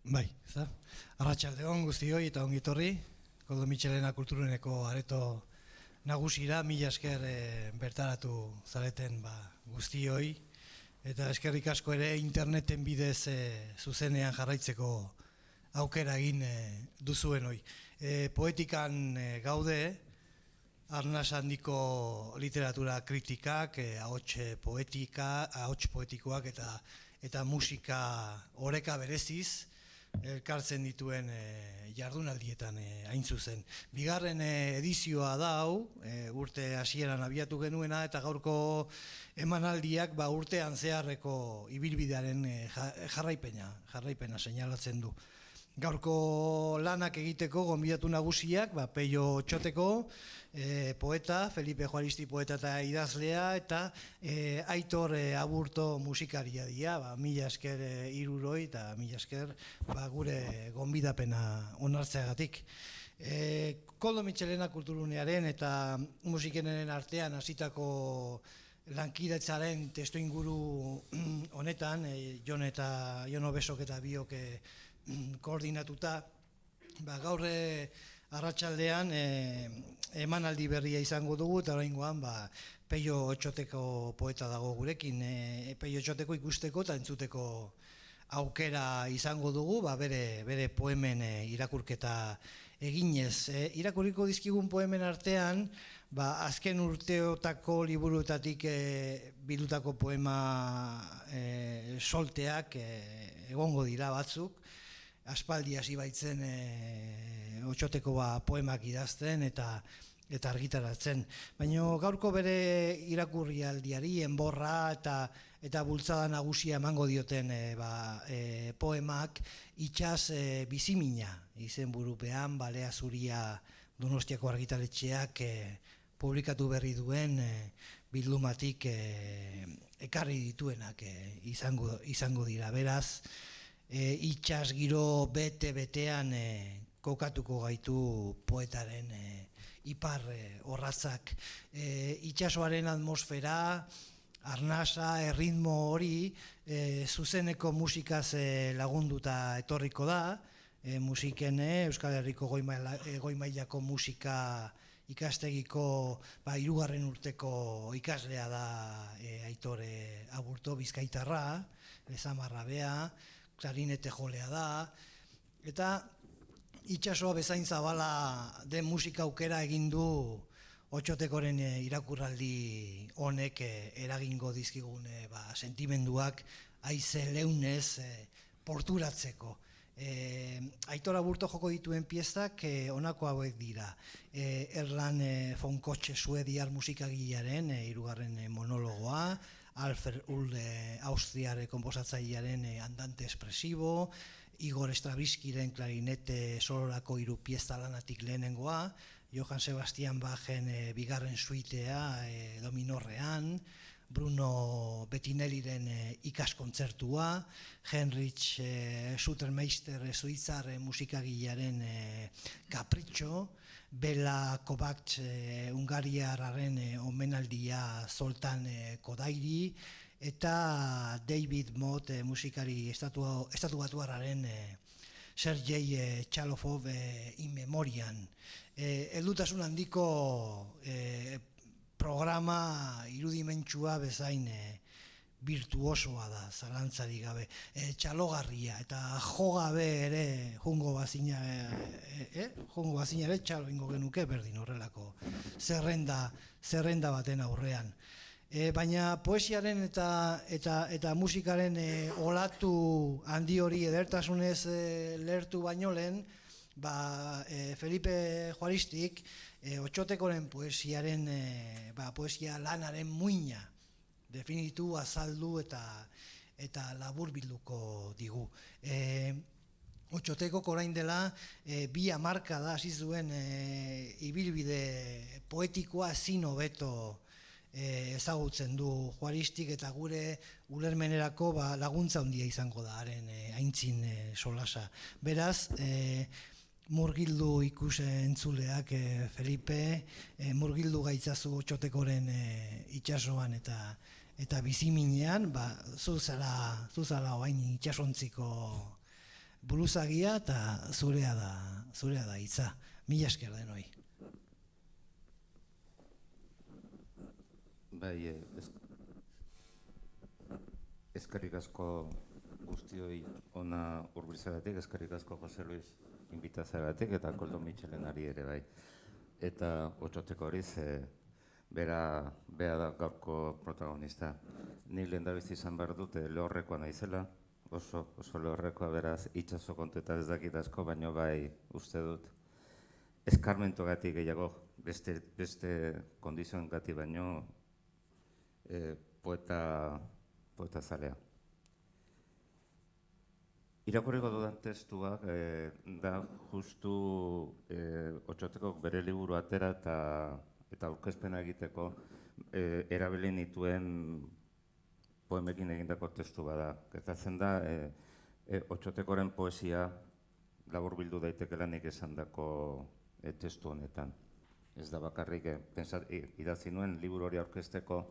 Bai, ezta? Arratsaldeon guztioi eta ongi etorri. Koldo Mitxelena kulturuneko areto nagusira, mila esker bertaratu zareten guztioi. Eta eskerrik asko ere interneten bidez zuzenean jarraitzeko aukera egin duzuen hoi. Poetikan gaude, arnas handiko literatura kritikak, ahots poetikoak eta musika oreka bereziz, elkartzen dituen jardunaldietan hain zuzen. Bigarren edizioa da hau, urte hasieran abiatu genuena, eta gaurko emanaldiak urtean zeharreko ibilbidearen jarraipena seinalatzen du. Gaurko lanak egiteko gonbidatu nagusiak, Peio Txoteko, poeta, Felipe Juaristi poeta eta idazlea, eta Aitor Aburto musikaria dira, mila esker hiruroi eta mila esker gure gonbidapena onartzeagatik. Koldo Mitxelena kulturunearen eta musikenen artean hasitako lankidetzaren testuinguru honetan, Jon Obesok eta biok koordinatuta, gaur arratsaldean emanaldi berria izango dugu, eta oraingoan Peio Txoteko poeta dago gurekin. Peio Txoteko ikusteko eta entzuteko aukera izango dugu, bere poemen irakurketa eginez. Irakurriko dizkigun poemen artean, azken urteotako liburuetatik bildutako poema solteak egongo dira batzuk. Aspaldi hasi baitzen Otxoteko poemak idazten eta argitaratzen. Baina gaurko bere irakurrialdiari enborra eta bultzada nagusia emango dioten poemak Itsas bizimina izenburupean Balea Zuria Donostiako argitaletxeak publikatu berri duen bildumatik ekarri dituenak izango dira. Beraz, itsas giro bete-betean kokatuko gaitu poetaren ipar orratzak. Itsasoaren atmosfera, arnasa, erritmo hori zuzeneko musikaz lagunduta etorriko da. Musiken Euskal Herriko goi mailako musika ikastegiko 3. urteko ikaslea da Aitor Aburto, bizkaitarra, lezamarra bea, klarinete jolea da, eta itsasoa bezain zabala den musika aukera egin du Otxotekoren irakurraldi honek eragingo dizkigun sentimenduak haize leunez porturatzeko. Aitor Aburto joko dituen piezak honako hauek dira. Erlan von Kotxe suediar musikagilearen 3. monologoa, Alfred Ulde Austriare konposatzailearen Andante espresibo, Igor Stravinskyren klarinete solorako 3 pieza lanatik lehenengoa, Johann Sebastian Bachen 2. suitea do minorrean, Bruno Bettinelliren ikaskontzertua, Heinrich Schuttermeister suitzar musikagilearen Kapritxo, Bela Kovacs hungariarraren omenaldia Zoltan Kodairi, eta David Mott musikari estatubatuarraren Sergei Txalofov in memorian. Heldutasun handiko programa irudimentsua bezain virtuosoa da, zalantzarik gabe, txalogarria, eta jogabe ere jungo bazina ere txalo ingo genuke berdin horrelako zerrenda baten aurrean. Baina poesiaren eta musikaren olatu handi hori edertasunez lehertu baino lehen, Felipe Juaristik Otxotekoren poesia lanaren muina definitu, azaldu eta labur bilduko digu. Otxotekok orain dela 2 hamarkada hasi zuen ibilbide poetikoa ezin hobeto ezagutzen du Juaristik, eta gure ulermenerako laguntza handia izango da haren aintzin solasa. Beraz, murgildu entzuleak Felipe, murgildu gaitzazu Otxotekoren itsasoan eta biziminean, zu zara oain itsasontziko buruzagia eta zurea da hitza. Mila esker denoi. Bai, eskerrik asko guztioi ona hurbiltzeagatik, eskerrik asko Jose Luis inbitazioagatik eta Koldo Mitxelenari ere bai. Eta Otxoteko hori bera da gaurko protagonista. Ni lehendabizi izan behar dut lehorrekoa naizela, oso lehorrekoa beraz itxaso kontuetan ez dakit asko, baino bai uste dut eskarmentuagatik gehiago, beste kondizioengatik baino poeta zalea. Irakurriko dudan testuak da justu Otxotekok bere liburu atera eta aurkezpena egiteko erabili nituen poemekin egindako testu bada. Gertatzen da Otxotekoren poesia laburbildu daitekela nik esandako testu honetan. Ez da bakarrik, idatzi nuen liburu hori aurkezteko,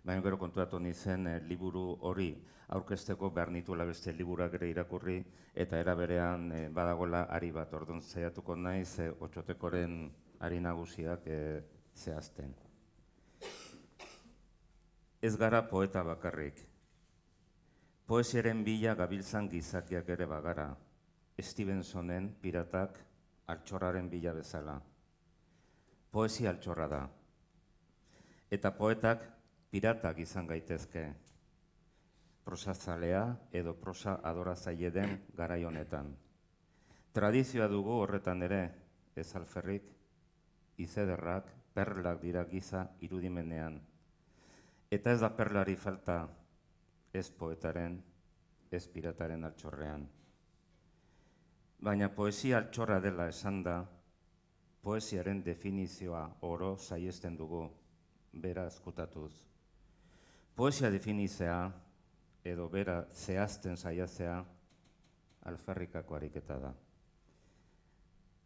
baina gero konturatu nintzen liburu hori aurkezteko behar nituela beste liburuak ere irakurri eta era berean badagoela ari bat. Orduan saiatuko naiz Otxotekoren ari nagusiak zehazten. Ez gara poeta bakarrik. Poesiaren bila gabiltzan gizakiak ere bagara. Stevensonen piratak altxorraren bila bezala. Poesia altxorra da. Eta poetak piratak izan gaitezke. Prosazalea edo prosa adorazaile den garai honetan. Tradizioa dugu horretan ere, ez alferrik, izederrak, perlak dira giza irudimenean. Eta ez da perlari falta, ez poetaren, ez pirataren altxorrean. Baina poesia altxorra dela esan da, poesiaren definizioa oro saiesten dugu, bera ezkutatuz. Poesia definizea, edo bera zehazten saiatzea, alferrikako ariketa da.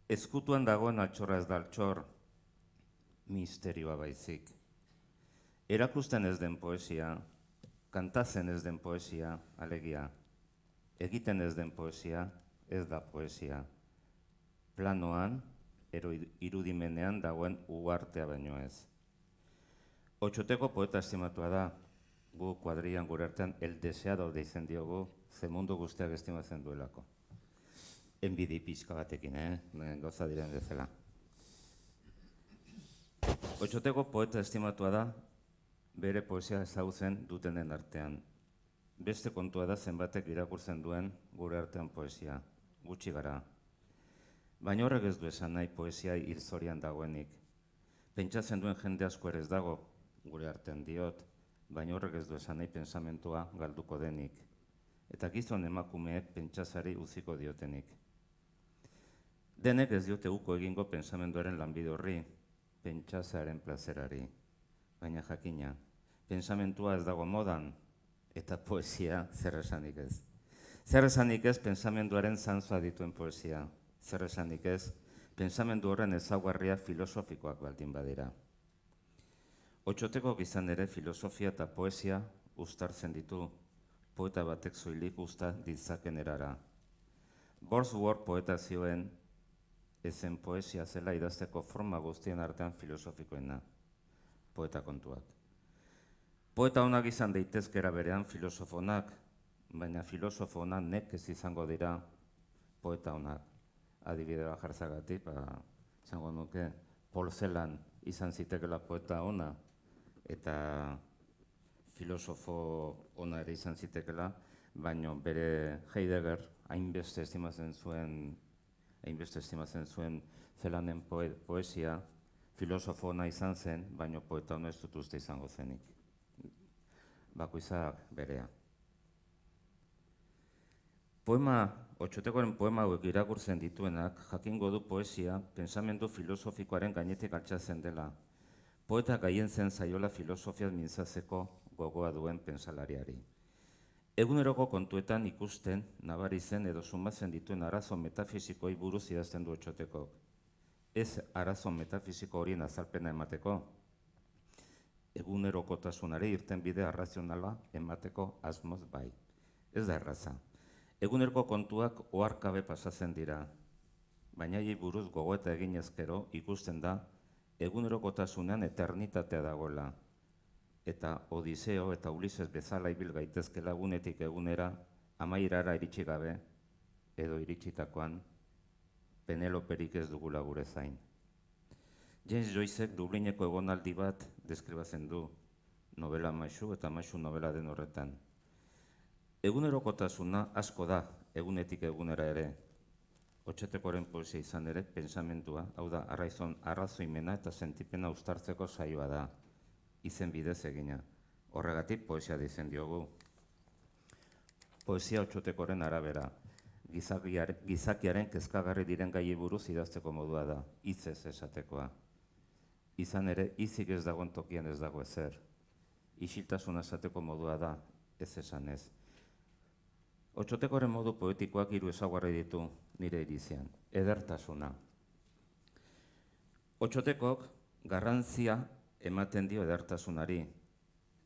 Ezkutuan dagoen altxorra ez da altxor, misterioa baizik. Erakusten ez den poesia, kantatzen ez den poesia, alegia. Egiten ez den poesia, ez da poesia. Planoan, irudimenean dagoen uhartea baino ez. Otxoteko poeta estimatua da, gu kuadrian gure artean el deseado deitzen diogu, ze mundu guztiak estimatzen duelako. Enbidi pixka batekin, gauza diren bezala. Otxoteko poeta estimatua da, bere poesia ezagutzen dutenen artean. Beste kontua da zenbatek irakurtzen duen gure artean poesia, gutxi gara. Baina horrek ez du esan nahi poesia hilzorian dagoenik. Pentsatzen duen jende asko ere ez dago, gure artean diot, baina horrek ez du esan nahi pensamentua galduko denik. Eta gizon emakumeek pentsazari uziko diotenik. Denek ez diote uko egingo pensamenduaren lanbide horri, pentsazaren plazerari. Baina jakina, pensamentua ez dago modan, eta poesia zer esanik ez. Zer esanik ez pensamenduaren zantzua dituen poesia. Zer esanik ez, pensamendu horren ezaugarria filosofikoak baldin badira. Otxotekok izan ere filosofia eta poesia uztartzen ditu, poeta batek soilik uzta ditzaken erara. Wordsworth poeta zioen, ezen poesia zela idazteko forma guztien artean filosofikoena, poeta kontuak. Poeta honak izan daitezkera berean filosofonak, baina filosofonak nek ez izango dira poeta honak. Adibidea jartzagatik, izango nuke, Paul Celan izan zitekela poeta ona, eta filosofo ona ere izan zitekela, baina bere Heidegger hainbeste estimatzen zuen Celanen poesia, filosofo ona izan zen, baina poeta ona ez dut uste izango zenik. Bakoitzak berea. Otxotekoren poema hauek irakurtzen dituenak jakingo du poesia pensamendu filosofikoaren gainetik altxatzen dela. Poeta gaientzen zaiola filosofiaz mintzatzeko gogoa duen pensalariari. Eguneroko kontuetan ikusten, nabaritzen edo sumatzen dituen arazo metafizikoi buruz idazten du Otxotekok. Ez arazo metafiziko horien azalpena emateko, egunerokotasunari irtenbide arrazionala emateko asmoz bai. Ez da erraza. Eguneroko kontuak oharkabe pasatzen dira, baina haiei buruz gogoeta egin ezkero ikusten da egunerokotasunean eternitatea dagoela, eta Odiseo eta Ulises bezala ibil gaitezkela egunetik egunera amaierara iritsi gabe, edo iritsitakoan Peneloperik ez dugula gure zain. James Joycek Dublineko egonaldi bat deskribatzen du, novela maisu eta maisu novela den horretan. Egunerokotasuna asko da egunetik egunera ere. Otxetekoren poesia izan ere, pensamentua, hau da, arrazoimena eta sentipena uztartzeko saioa da, izen bidez egina. Horregatik poesia deitzen diogu. Poesia Otxotekoren arabera, gizakiaren kezkagarri diren gai buruz idazteko modua da, hitzez esatekoa. Izan ere, hitzik ez dagoen tokian ez dago ezer. Isiltasuna esateko modua da, ez esan ez. Otxotekoren modu poetikoak 3 ezaugarri ditu nire irizian. Edertasuna. Otxotekok garrantzia ematen dio edertasunari,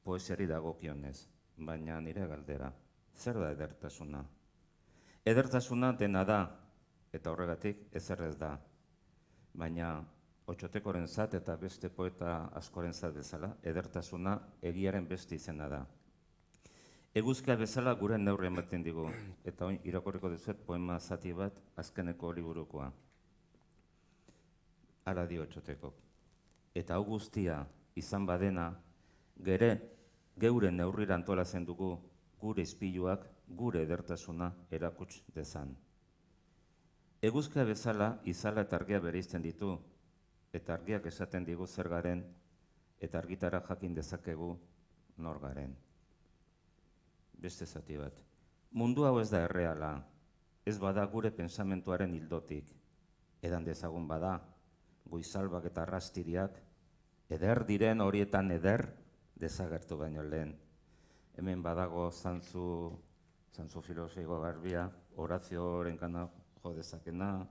poesiari dagokionez, baina nire galdera, zer da edertasuna? Edertasuna dena da, eta horregatik ezer ez da, baina Otxotekoren zat eta beste poeta askoren zat bezala, edertasuna egiaren beste izena da. Eguzkia bezala gure neurri ematen digu, eta oin irakurriko dizuet poema zati bat azkeneko liburukoa. Hala dio Otxotekok. Eta hau guztia izan badena, geure neurrira antolatzen dugu gure ispiluak, gure edertasuna erakuts dezan. Eguzkia bezala izala eta argia bereizten ditu, eta argiak esaten digu zer garen, eta argitara jakin dezakegu nor garen. Beste zati bat. Mundu hau ez da erreala, ez bada gure pensamentuaren hildotik. Edan dezagun bada, goizalbak eta arrastiriak, eder diren horietan eder desagertu baino lehen. Hemen badago zantzu filosofiko garbia, Horazioren gana jo dezakena,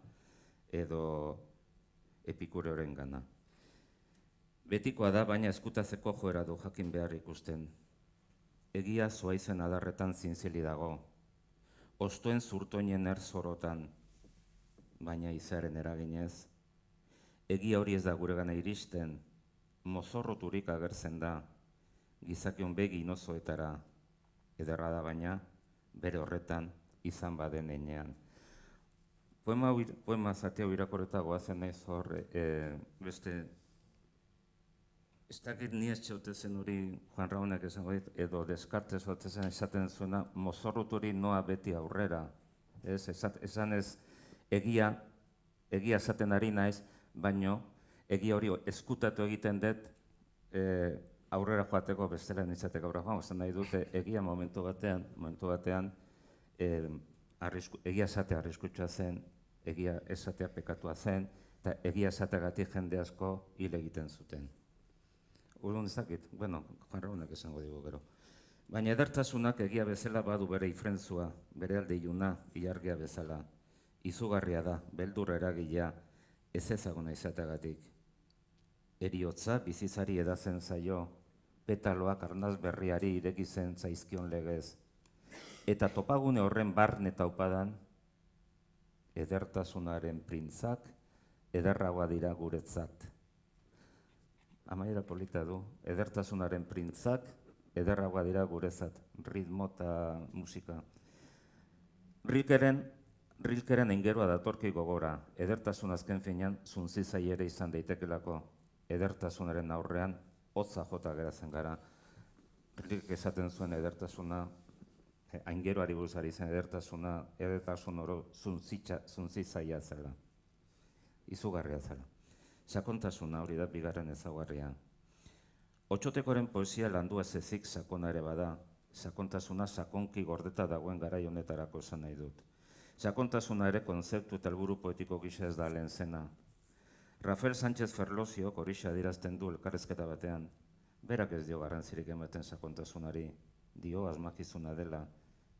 edo Epikureoren gana. Betikoa da, baina eskutatzeko joera du jakin behar ikusten. Egia zuaizen adarretan zintzili dago, ostuen zurtoinen erzorotan, baina izaren eraginez. Egia hori ez da gure gana iristen, mozorroturik agertzen da, gizakion begi inozoetara, ederra da baina, bere horretan izan baden enean. Poema zati hau irakorreta goazen naiz hor, beste, ez dakit ni ez txautezen hori Juan Ramonek esango dit, edo Descartes otezen esaten zuena, mozorroturi noa beti aurrera. Esan ez egia esaten ari naiz, baino egia hori eskutatu egiten dut aurrera joateko bestela nintzateko aurrera joan. Esan nahi dute egia momentu batean egia esatea arriskutsua zen, egia esatea pekatua zen, eta egia esateagatik jende asko hil egiten zuten. Urduan ezakit, bueno, Juan Ramonek esango digu gero. Baina edertasunak egia bezala badu bere ifrentzua, bere alde iluna, ilargia bezala. Izugarria da, beldur eragilea, ez ezaguna izateagatik. Heriotza bizitzari edazen zaio, petaloak arnaz berriari irekitzen zaizkion legez. Eta topagune horren barne taupadan, edertasunaren printzak ederragoa dira guretzat. Amaiera polita du, edertasunaren printzak ederragoa dira guretzat, ritmo eta musika. Rilkeren eingerua datorki gogora, edertasun azken finean zuntzizai ere izan daitekelako, edertasunaren aurrean hotza jota geratzen gara. Rilke esaten zuen edertasuna, aingeroari buruz ari zen edertasun oro zuntzizaia zela, izugarria zela. Sakontasuna hori da bigarren ezaugarria. Otxotekoren poesia landua ez ezik sakona ere bada, sakontasuna sakonki gordeta dagoen garai honetarako esan nahi dut. Sakontasuna ere konzeptu eta helburu poetiko gisa ez da lehen zena. Rafael Sánchez Ferlosiok horixe adierazten du elkarrezketa batean, berak ez dio garrantzirik ematen sakontasunari, dio asmakizuna dela,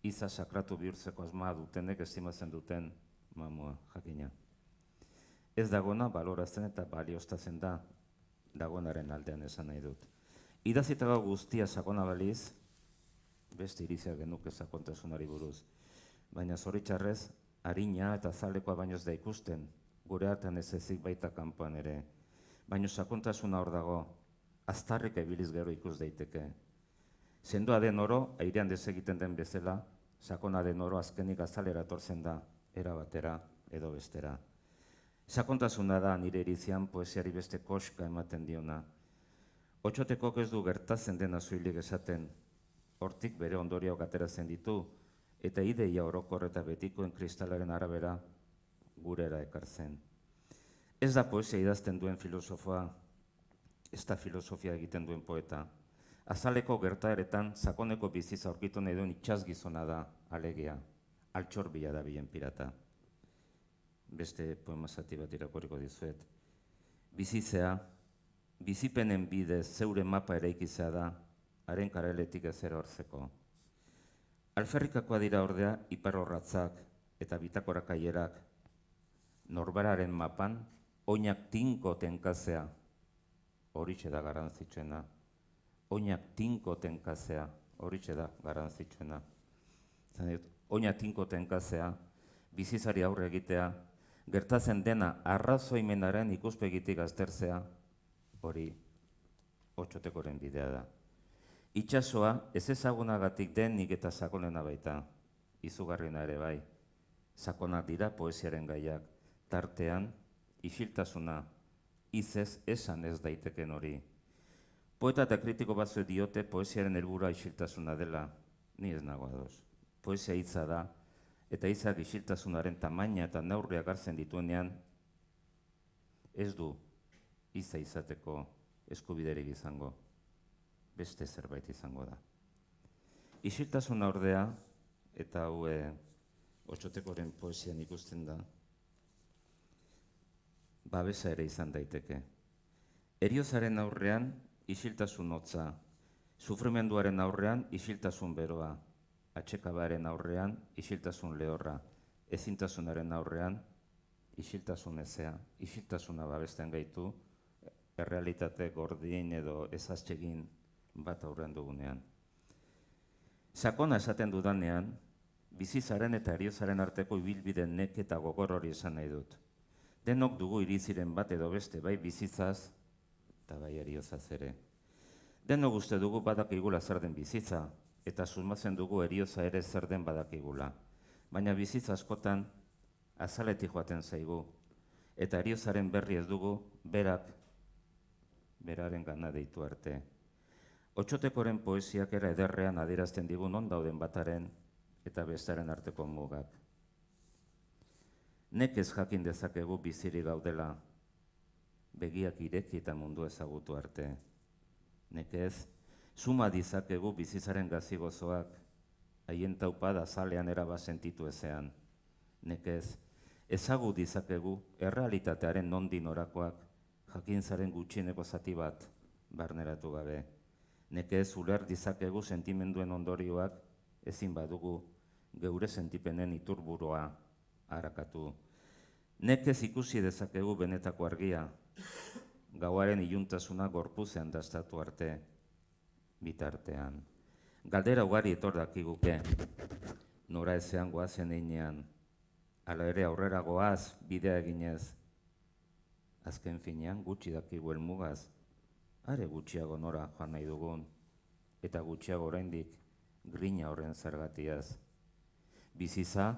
iza sakratu bihurtzeko asma dutenek estimatzen duten mamua jakina. Ez dagona balorazten eta balioztatzen da, dagonaren aldean esan nahi dut. Idazitago guztia sakona baliz, beste irizia genuke sakontasunari buruz. baina zoritxarrez, harina eta zalekoa baino ez da ikusten, gure hartan ez ezik baita kanpoan ere. Baina sakontasuna hor dago, aztarrik ebiliz gero ikus daiteke. Sendoa den oro, airean desegiten den bezala, sakona den oro azkenik azalera etortzen da, era batera edo bestera. Sakontasuna da nire irizian poesiari beste koska ematen diona. Otxotekok ez du gertatzen dena zuilik esaten, hortik bere ondorioak ateratzen ditu, eta ideia orokor eta betikoen kristalaren arabera gurera ekartzen. Ez da poesia idazten duen filosofoa, ez da filosofia egiten duen poeta. Azaleko gertaeretan sakoneko biziza aurkitu nahi duen itsasgizona da, alegia, altxorbila da bilen pirata. Beste poema zati bat irakurriko dizuet. Bizitzea, bizipenen bidez zeure mapa eraikizea da, haren kareletik ezer hortzeko. Alferrikakoa dira ordea iparrorratzak eta bitakorakaierak, norberaren mapan, oinak tinko tenkazea, horixe da garrantzitsuena. Oinak tinko tenkazea, horixe da garrantzitsuena. Oinak tinko tenkazea, bizizari aurre egitea, gertatzen dena arrazoimenaren ikuspegitik aztertzea, hori Otxotekoren bidea da. Itxasoa ez ezagunagatik denik eta sakonena baita, izugarrina ere bai. Sakonak dira poesiaren gaiak, tartean isiltasuna, izez esan ez daiteken hori. Poeta eta kritiko batzuek diote poesiaren helburua isiltasuna dela, ni ez nago ados. Poesia hitza da, eta hitzak isiltasunaren tamaina eta neurriak hartzen dituenean, ez du hitza izateko eskubiderik izango, beste zerbait izango da. Isiltasuna ordea, eta hau Otxotekoren poesian ikusten da, babesa ere izan daiteke. Heriozaren aurrean, isiltasun hotza, sufrimenduaren aurrean, isiltasun beroa, atsekabaren aurrean, isiltasun lehorra, ezintasunaren aurrean, isiltasun ezea, isiltasuna babesten gaitu, errealitate gordin edo ezaztxegin bat aurrean dugunean. Sakona esaten dudanean, bizizaren eta heriozaren arteko ibilbide nek eta gogor hori esan nahi dut. Denok dugu iriziren bat edo beste, bai bizitzaz eta bai heriozaz ere. Denok uste dugu badakigula zer den bizitza, eta susmatzen dugu herioza ere zer den badakigula. Baina bizitza askotan azaletik joaten zaigu, eta heriozaren berri ez dugu beraren gana deitu arte. Otxotekoren poesiak era ederrean adierazten digu non dauden bataren eta bestaren arteko mugak. Nekez jakin dezakegu bizirik gaudela, begiak ireki eta mundu ezagutu arte. Nekez, suma dizakegu bizitzaren gazigozoak, haien taupada zalean eraba sentitu ezean. Nekez, ezagu dizakegu errealitatearen nondik norakoak, jakintzaren gutxieneko zati bat barneratu gabe. Nekez, uler dizakegu sentimenduen ondorioak, ezin badugu geure sentipenen iturburua harakatu. Nekez ikusi dezakegu benetako argia, gauaren iluntasuna gorpuzean dastatu arte, bitartean. Galdera ugari etor dakiguke, nora ezean goazen einean, ala ere aurrera goaz bidea eginez. Azken finean gutxi dakigu helmugaz, are gutxiago nora joan nahi dugun, eta gutxiago oraindik grina horren zergatiaz. Bizitza,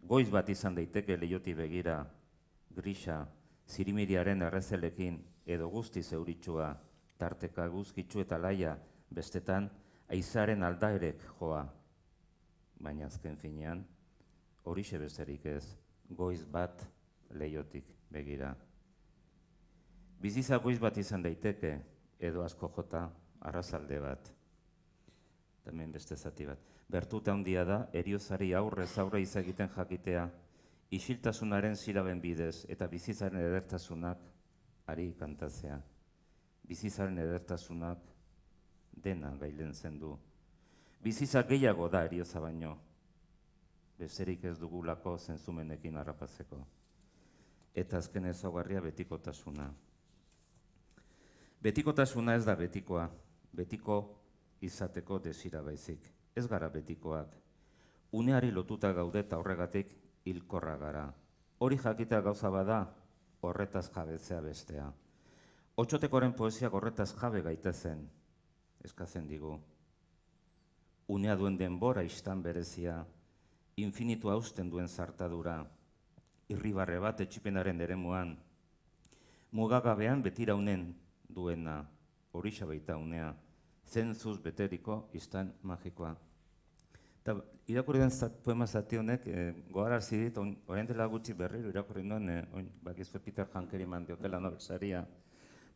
goiz bat izan daiteke leioti begira, grisa, zirimiriaren errezelekin edo guzti zeuritsua, tarteka guzkitzu eta laia, bestetan aizaren aldaerek joa. Baina azken finean, horixe besterik ez, goiz bat leiotik begira. Bizitza goiz bat izan daiteke, edo asko jota arrazalde bat. Hemen beste zati bat. Bertuta handia da, heriozari aurrez aurre izagiten jakitea, isiltasunaren silaben bidez eta bizitzaren edertasunak ari kantatzea. Bizitzaren edertasunak dena gailentzen du. Bizitza gehiago da herioza baino, besterik ez dugulako zentzumenekin harrapatzeko. Eta azken ezaugarria betikotasuna. Betikotasuna ez da betikoa, betiko izateko desira baizik. Ez gara betikoak. Uneari lotuta gaude eta horregatik hilkorra gara. Hori jakitea gauza bada, horretaz jabetzea bestea. Otsotekoren poesiak horretaz jabe gaitezen, eskatzen digu. Unea duen denbora istan berezia, infinitu hausten duen zartadura, irribarre bat etxipenaren eremuan, mugagabean betiraunen duena, horixa baita unea, zentzuz beteriko istan magikoa. Eta irakurri den poema zati honek, gogararazi dit, orain dela gutxi berriro irakurri nuen, bakizue Peter Hankeri eman diotela Nobel saria.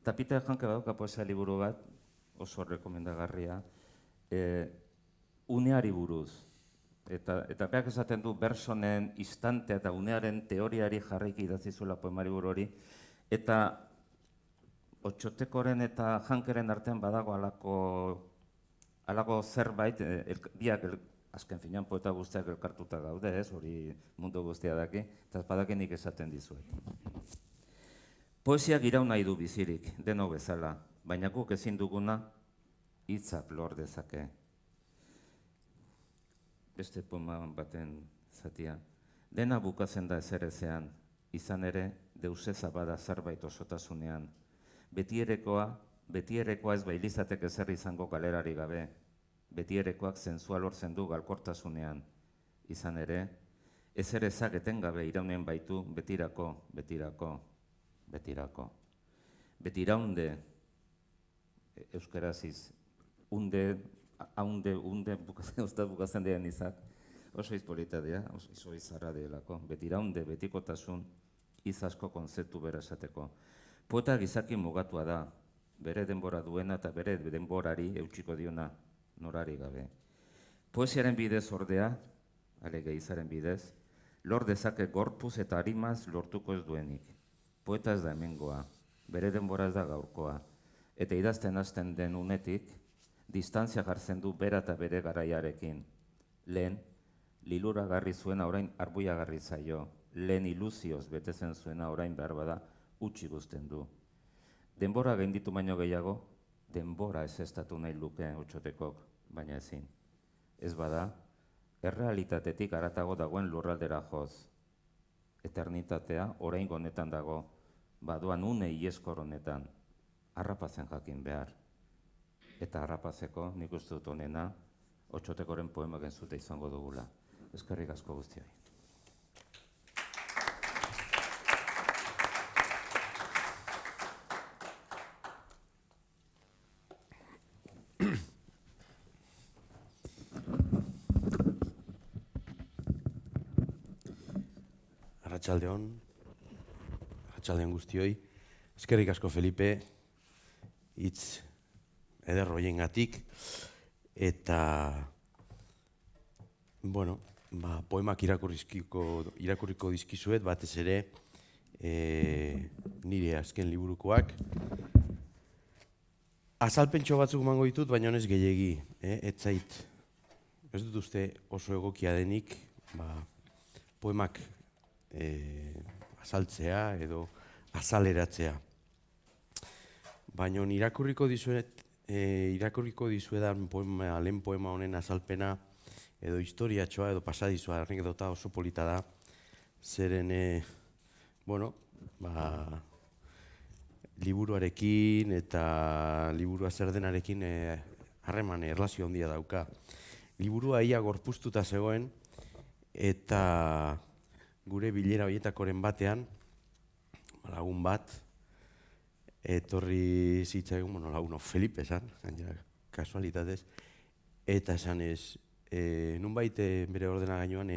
Eta Peter Hanke badauka poesia liburu bat, oso rekomendagarria, uneari buruz. Eta beak esaten du Bergsonen istantea eta unearen teoriari jarraiki idatzi zuela poemari buru hori, eta Otsotekoren eta Hankeren artean badago alako zerbait, biak azken finean poeta guztiak elkartuta gaude, hori mundu guztia daki, eta badakinik esaten dizuet. Poesiak iraun nahi du bizirik, denok bezala, baina guk ezin duguna hitzak lor dezake. Beste poema baten zatia. Dena bukatzen da ezerezean, izan ere deuseza bada zerbait osotasunean. Betierekoa ez bailizatek ezer izango galerari gabe. Betierekoak zentzua lortzen du galkortasunean. Izan ere, ezerezak etengabe iraunen baitu betirako. Betiraunde, euskeraziz, unde bukatzen dian izak, oso izpolita dira, oso izarra delako. Betiraunde, betikotasun, izasko konzeptu bera esateko. Poeta gizaki mugatua da, bere denbora duena eta bere denborari eutxiko diona, norari gabe. Poesiaren bidez ordea, alege izaren bidez, lor dezake gorpuz eta arimaz lortuko ez duenik. Poeta ez da hemengoa, bere denbora ez da gaurkoa, eta idazten hasten den unetik, distantzia jartzen du bera eta bere garaiarekin. Lehen, liluragarri zuena orain arbuiagarri zaio, lehen iluzioz betetzen zuena orain behar bada utzi guzten du. Denbora gainditu baino gehiago, denbora ez estatu nahi luke Otsotekok, baina ezin. Ez bada, errealitatetik haratago dagoen lurraldera joz. Eternitatea orain honetan dago, badoan une ieskor honetan, harrapatzen jakin behar. Eta harrapazeko nik uste dut honena, Otsotekoren poemak entzute izango dugula. Eskerrik asko guztioi. Arratsaldeon guztioi. Eskerrik asko Felipe, hitz eder hoiengatik. Eta, poemak irakurriko dizkizuet, batez ere nire azken liburukoak. Azalpentxo batzuk emango ditut, baina ez gehiegi. Ez dut uste oso egokia denik, poemak azaltzea edo azaleratzea. Baina irakurriko dizuedan lehen poema honen azalpena edo historiatxoa edo pasadizua anekdota oso polita da. Zeren, liburuarekin eta liburua zer denarekin harreman erlazio handia dauka. Liburua ia gorpuztuta zegoen eta gure bilera horietakoren batean, lagun bat, etorri zitzaigun, lagun Felipe esan, kasualitatez, eta esan ez, nunbait bere ordena gainuan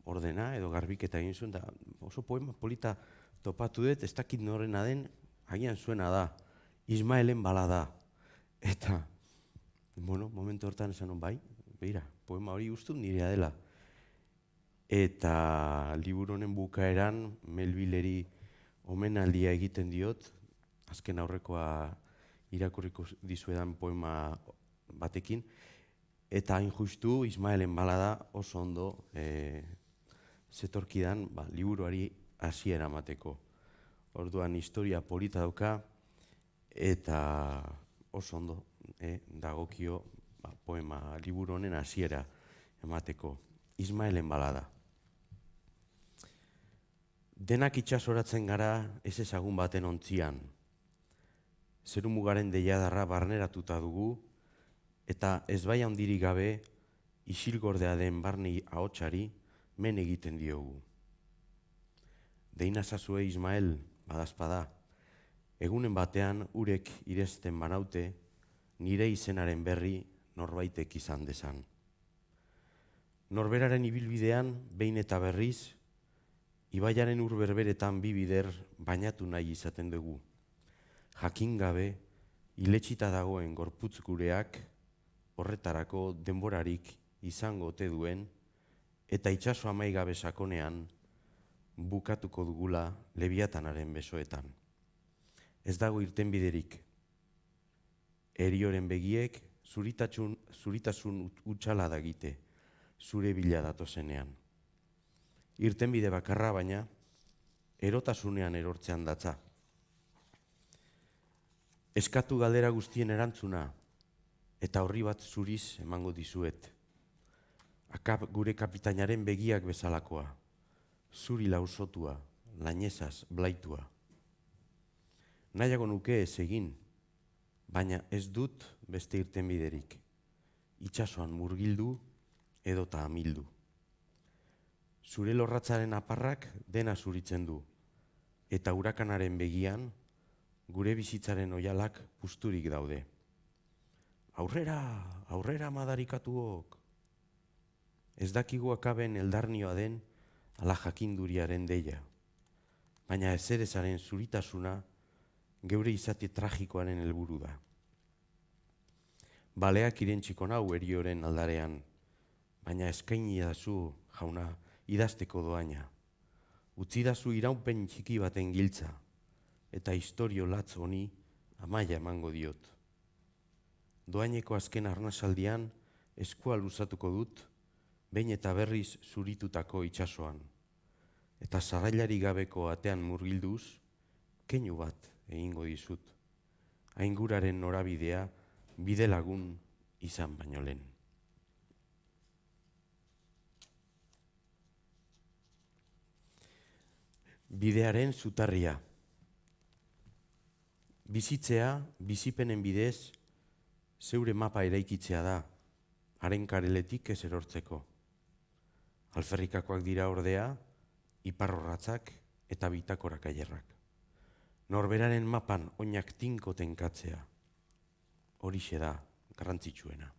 ordena edo garbiketa egin zuen, da oso poema polita topatu dut, ez dakit norena den, agian zuena da, Ismaelen balada. Eta, momentu hortan esan bai, beira, poema hori guztu nirea dela. Eta liburu honen bukaeran Melvilleri omenaldia egiten diot, azken aurrekoa irakurriko dizuedan poema batekin, eta hain justu Ismaelen balada oso ondo zetorkidan liburuari hasiera emateko. Orduan historia polita dauka eta oso ondo dagokio poema liburu honen hasiera emateko. Ismaelen balada. Denak itxasoratzen gara ez ezagun baten ontzian. Zerumugaren deiadarra barneratuta dugu, eta ez bai handirik gabe, isilgordea den barne ahotsari men egiten diogu. Deina zazue Ismael, badazpada, egunen batean urek iresten banaute, nire izenaren berri norbaitek izan dezan. Norberaren ibilbidean, behin eta berriz, ibaiaren urberberetan bi bider bainatu nahi izaten dugu. Jakin gabe, iletxita dagoen gorputz gureak, horretarako denborarik izango ote duen, eta itsaso amaigabe sakonean, bukatuko dugula Lebiatanaren besoetan. Ez dago irtenbiderik. Erioren begiek zuritasun utxala dagite, zure bila datozenean. Irtenbide bakarra baina, erotasunean erortzean datza. Eskatu galdera guztien erantzuna, eta horri bat zuriz emango dizuet. Akab gure kapitainaren begiak bezalakoa, zuri lausotua, lainezaz, blaitua. Nahiago nuke ez egin, baina ez dut beste irtenbiderik. Itsasoan murgildu edota amildu. Zure lorratzaren aparrak dena zuritzen du, eta hurakanaren begian, gure bizitzaren oihalak pusturik daude. Aurrera, aurrera madarikatuok! Ez dakigu akaben eldarnioa den ala jakinduriaren deia, baina ezerezaren zuritasuna geure izate tragikoaren helburu da. Baleak irentsiko nau erioren aldarean, baina eskaini dazu, jauna, idazteko doaina. Utzidazu iraunpen txiki baten giltza, eta istorio latz honi amaia emango diot. Doaineko azken arnasaldian eskua luzatuko dut, behin eta berriz zuritutako itsasoan, eta zarrailari gabeko atean murgilduz, keinu bat egingo dizut. Ainguraren norabidea bide lagun izan baino lehen. Bidearen zutarria. Bizitzea, bizipenen bidez, zeure mapa eraikitzea da, haren kareletik ez erortzeko. Alferrikakoak dira ordea, iparrorratzak eta bitakorak ailerrak. Norberaren mapan oinak tinko tenkatzea, horixe da garrantzitsuena.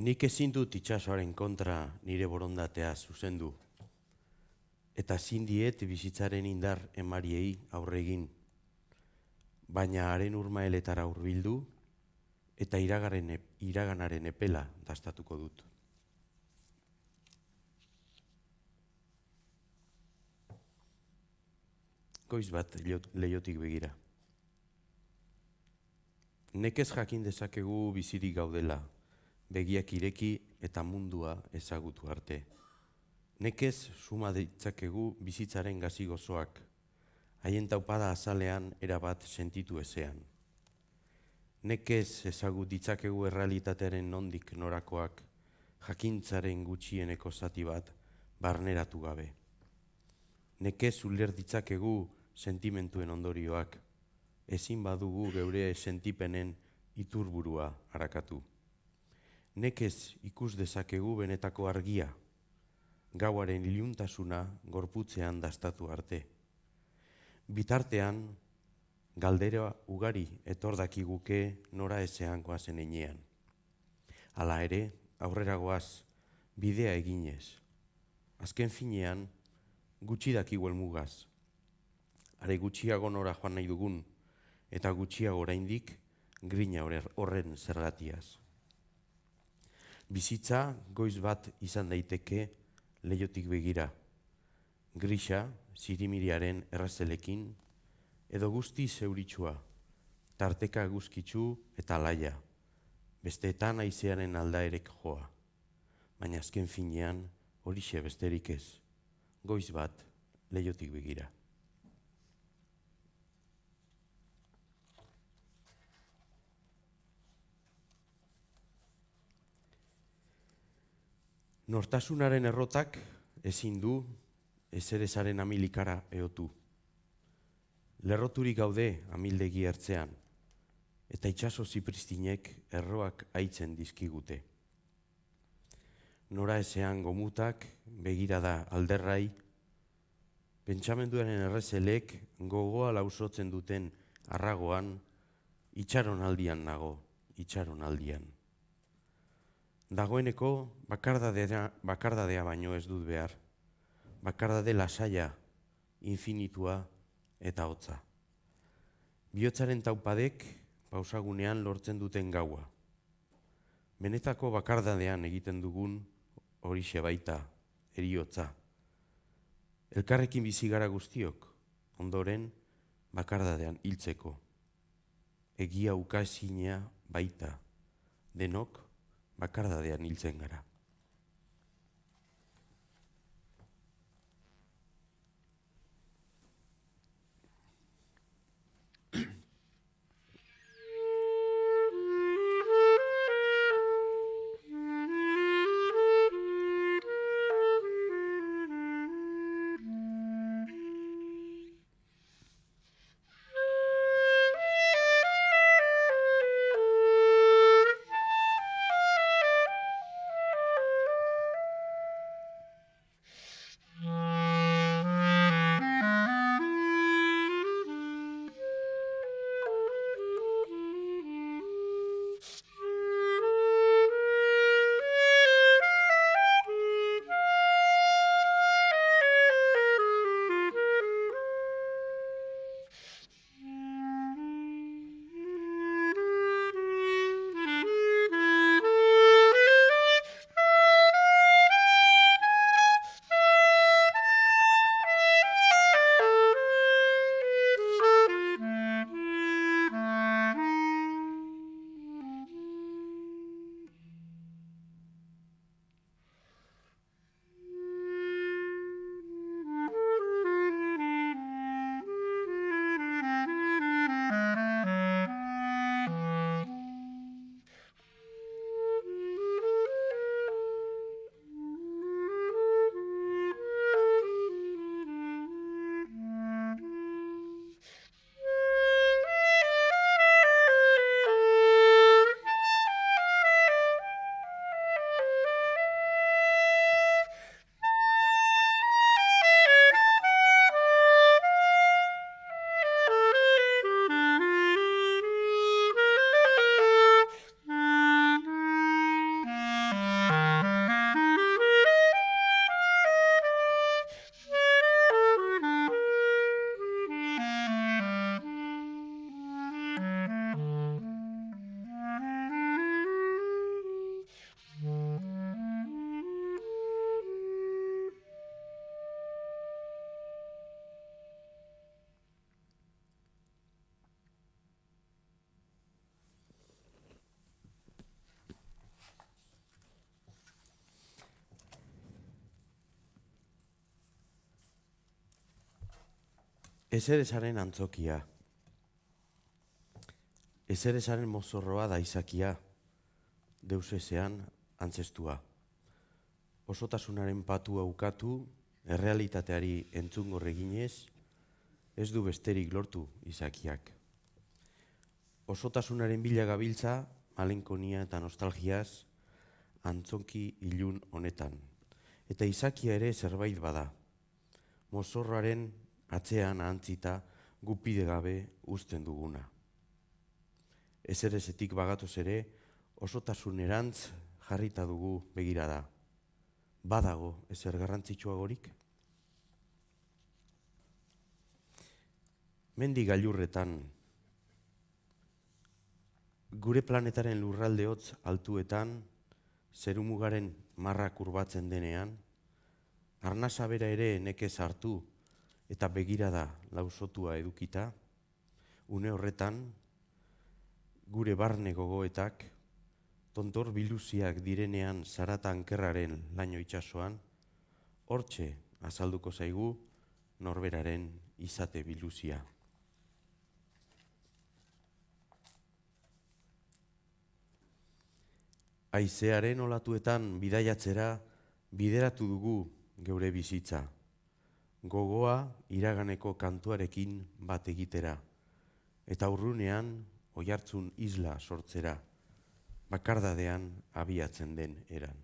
Nik ezin dut itsasoaren kontra nire borondatea zuzendu. Eta ezin diet bizitzaren indar emariei aurre egin. Baina haren urmaeletara hurbildu eta iraganaren epela dastatuko dut. Goiz bat leihotik begira. Nekez jakin dezakegu bizirik gaudela, begiak ireki eta mundua ezagutu arte. Nekez suma ditzakegu bizitzaren gazi gozoak, haien taupada azalean erabat sentitu ezean. Nekez ezagut ditzakegu errealitatearen nondik norakoak, jakintzaren gutxieneko zati bat barneratu gabe. Nekez uler ditzakegu sentimentuen ondorioak, ezin badugu geure sentipenen iturburua harakatu. Nekez ikus dezakegu benetako argia, gauaren iluntasuna gorputzean dastatu arte. Bitartean, galdera ugari etor dakiguke nora ezean goazen heinean. Hala ere, aurrera goaz, bidea eginez. Azken finean, gutxi dakigu helmugaz. Are gutxiago nora joan nahi dugun, eta gutxiago oraindik grina horren zergatiaz. Bizitza goiz bat izan daiteke leihotik begira. Grisa, zirimiriaren errazelekin, edo guzti zeuritsua, tarteka eguzkitsu eta laia, besteetan haizearen aldaerek joa. Baina azken finean horixe besterik ez, goiz bat leihotik begira. Nortasunaren errotak ezin du ezerezaren amilikara eotu. Lerroturik gaude amildegi ertzean, eta itsaso zipristinek erroak haitzen dizkigute. Nora ezean gomutak begirada alderrai, pentsamenduaren errezelek gogoa lausotzen duten arragoan, itxaron aldian nago, itxaron aldian. Dagoeneko bakardadea baino ez dut behar, bakardade lasaia, infinitua eta hotza. Bihotzaren taupadek pausagunean lortzen duten gaua. Benetako bakardadean egiten dugun horixe baita, heriotza. Elkarrekin bizi gara guztiok, ondoren bakardadean hiltzeko. Egia ukaezina baita, denok bakardadean hiltzen gara. Ezerezaren antzokia. Ezerezaren mozorroa da izakia, deusezean antzestua. Osotasunaren patua ukatu, errealitateari entzungor eginez, ez du besterik lortu izakiak. Osotasunaren bila gabiltza, malenkonia eta nostalgiaz, antzonki ilun honetan. Eta izakia ere zerbait bada. Mozorroaren atzean ahantzita gupide gabe uzten duguna. Ezerezetik bagatoz ere, osotasunerantz jarrita dugu begirada. Badago ezer garrantzitsuagorik? Mendi gailurretan, gure planetaren lurralde hotz altuetan, zerumugaren marrak urbatzen denean, arnasa bera ere nekez hartu eta begirada lausotua edukita, une horretan, gure barne gogoetak, tontor biluziak direnean zarata ankerraren laino itsasoan, hortxe azalduko zaigu norberaren izate biluzia. Haizearen olatuetan bidaiatzera bideratu dugu geure bizitza. Gogoa iraganeko kantuarekin bat egitera. Eta urrunean oihartzun isla sortzera. Bakardadean abiatzen den eran.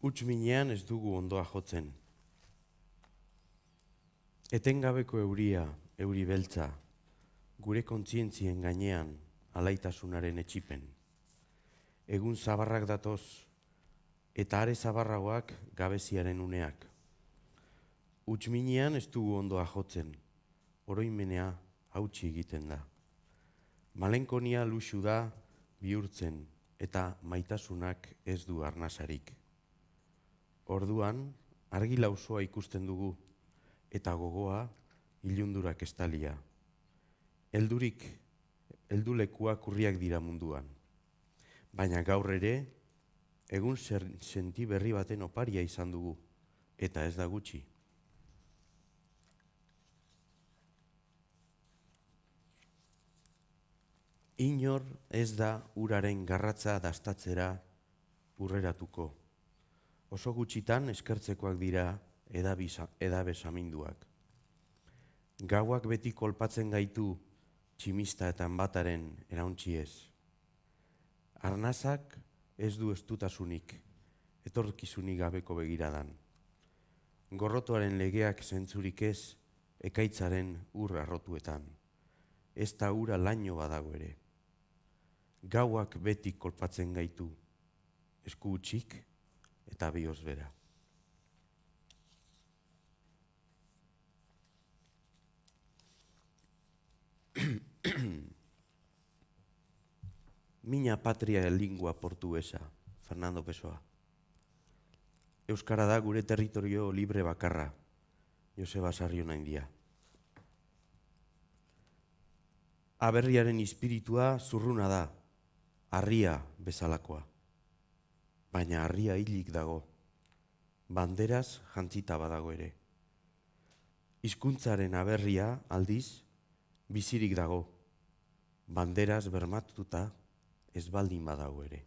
Huts minean ez dugu ondoa jotzen. Etengabeko euria, euri beltza, gure kontzientzien gainean alaitasunaren etxipen. Egun zabarrak datoz, eta are zabarragoak gabeziaren uneak. Huts minean ez dugu ondoa jotzen, oroimenea hautsi egiten da. Malenkonia luxu da bihurtzen, eta maitasunak ez du arnasarik. Orduan, argi lausoa ikusten dugu, eta gogoa ilundurak estalia. Heldulekuak urriak dira munduan. Baina gaur ere, egun senti berri baten oparia izan dugu, eta ez da gutxi. Inor ez da uraren garratza dastatzera urreratuko. Oso gutxitan eskertzekoak dira edabesaminduak. Gauak beti kolpatzen gaitu tximista eta enbataren erauntziez. Arnazak ez du estutasunik, etorkizunik gabeko begiradan. Gorrotoaren legeak zentzurik ez, ekaitzaren ur arrotuetan. Ez da ura laino badago ere. Gauak beti kolpatzen gaitu, esku utxik eta bihotz bera. Miña patria lingua portuguesa, Fernando Pessoa. Euskara da gure territorio libre bakarra, Joseba Sarrionaindia. Aberriaren espiritua zurruna da, harria bezalakoa. Baina harria hilik dago, banderaz jantzita badago ere. Hizkuntzaren aberria aldiz, bizirik dago, banderaz bermatuta ez baldin badago ere.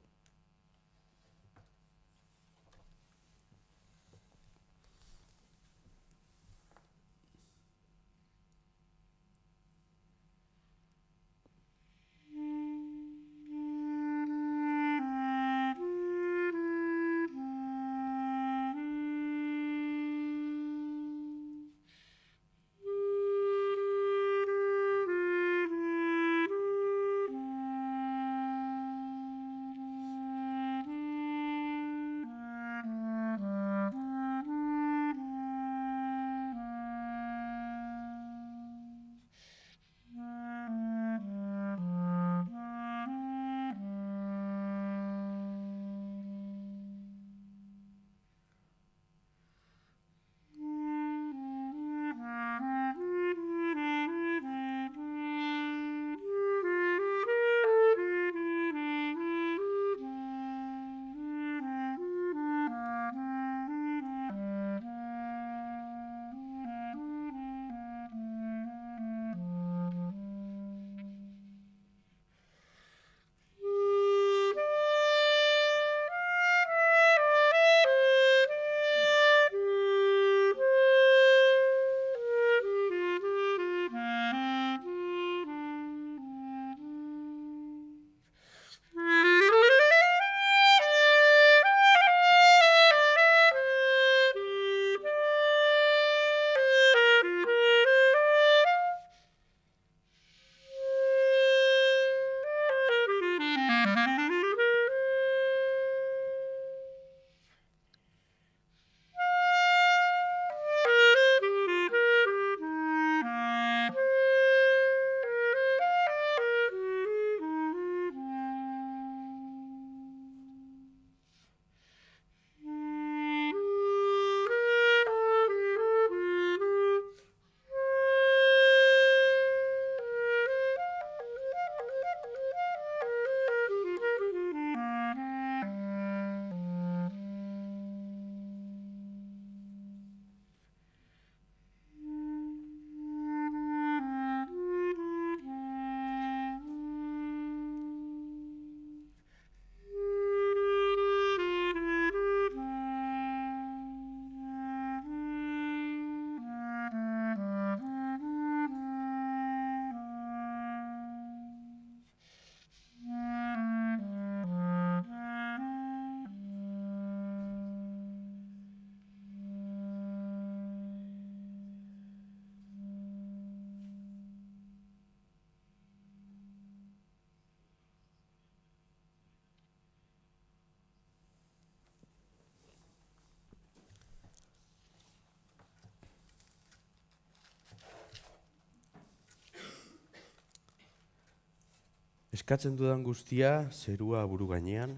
Eskatzen dudan guztia zerua buru gainean,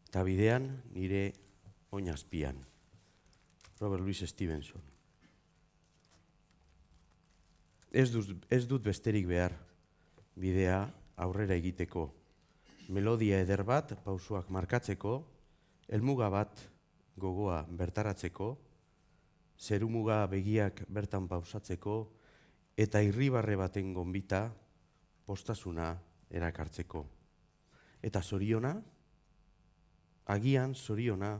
eta bidean nire oinazpian. Robert Louis Stevenson. Ez dut besterik behar, bidea aurrera egiteko. Melodia eder bat pausoak markatzeko, helmuga bat gogoa bertaratzeko, zerumuga begiak bertan pausatzeko, eta irribarre baten gonbita postasuna erakartzeko. Eta zoriona, agian zoriona,